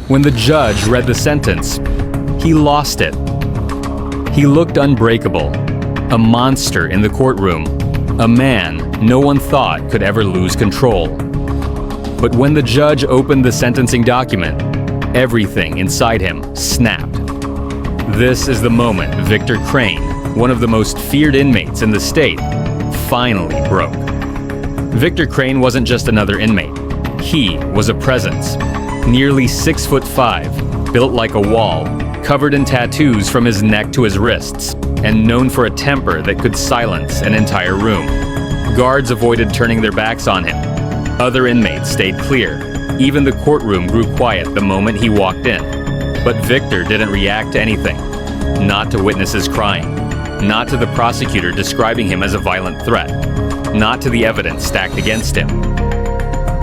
When the judge read the sentence, he lost it. He looked unbreakable, a monster in the courtroom, a man no one thought could ever lose control. But when the judge opened the sentencing document, everything inside him snapped. This is the moment Victor Crane, one of the most feared inmates in the state, finally broke. Victor Crane wasn't just another inmate. He was a presence. Nearly 6'5", built like a wall, covered in tattoos from his neck to his wrists, and known for a temper that could silence an entire room. Guards avoided turning their backs on him. Other inmates stayed clear. Even the courtroom grew quiet the moment he walked in. But Victor didn't react to anything. Not to witnesses crying. Not to the prosecutor describing him as a violent threat. Not to the evidence stacked against him.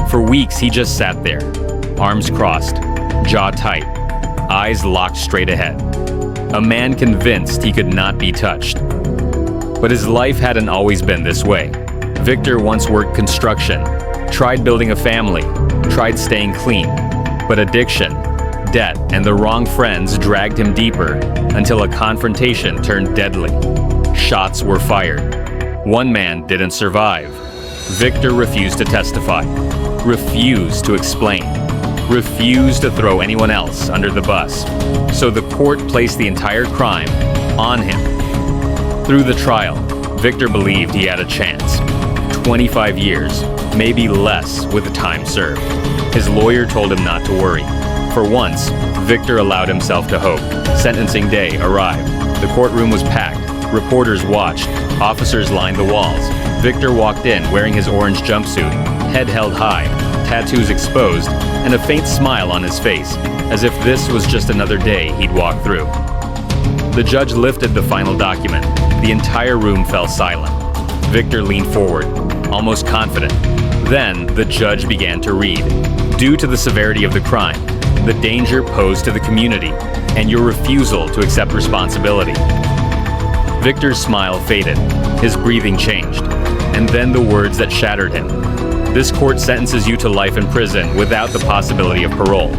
For weeks he just sat there, arms crossed, jaw tight, eyes locked straight ahead. A man convinced he could not be touched. But his life hadn't always been this way. Victor once worked construction, tried building a family, tried staying clean. But addiction, debt, and the wrong friends dragged him deeper until a confrontation turned deadly. Shots were fired. One man didn't survive. Victor refused to testify, refused to explain, refused to throw anyone else under the bus. So the court placed the entire crime on him. Through the trial, Victor believed he had a chance. 25 years, maybe less with the time served. His lawyer told him not to worry. For once, Victor allowed himself to hope. Sentencing day arrived. The courtroom was packed. Reporters watched. Officers lined the walls. Victor walked in wearing his orange jumpsuit, head held high, tattoos exposed, and a faint smile on his face, as if this was just another day he'd walk through. The judge lifted the final document. The entire room fell silent. Victor leaned forward, almost confident. Then, the judge began to read. Due to the severity of the crime, the danger posed to the community, and your refusal to accept responsibility. Victor's smile faded. His breathing changed. And then the words that shattered him. This court sentences you to life in prison without the possibility of parole.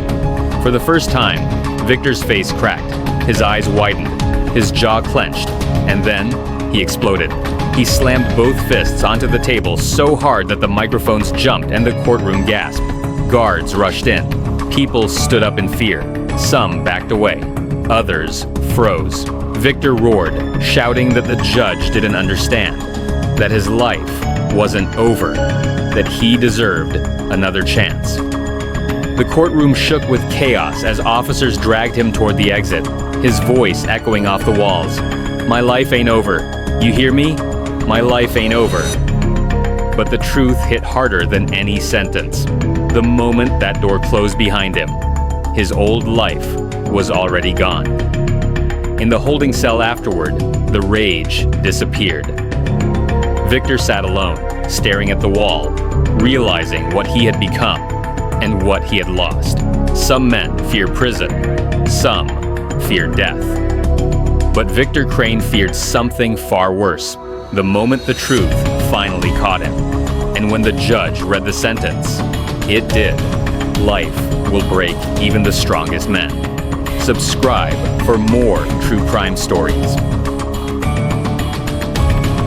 For the first time, Victor's face cracked. His eyes widened. His jaw clenched. And then, he exploded. He slammed both fists onto the table so hard that the microphones jumped and the courtroom gasped. Guards rushed in. People stood up in fear. Some backed away. Others froze. Victor roared, shouting that the judge didn't understand, that his life wasn't over, that he deserved another chance. The courtroom shook with chaos as officers dragged him toward the exit, his voice echoing off the walls. My life ain't over. You hear me? My life ain't over. But the truth hit harder than any sentence. The moment that door closed behind him, his old life was already gone. In the holding cell afterward, the rage disappeared. Victor sat alone, staring at the wall, realizing what he had become and what he had lost. Some men fear prison, some fear death. But Victor Crane feared something far worse, the moment the truth finally caught him. And when the judge read the sentence, it did. Life will break even the strongest men. Subscribe for more true crime stories.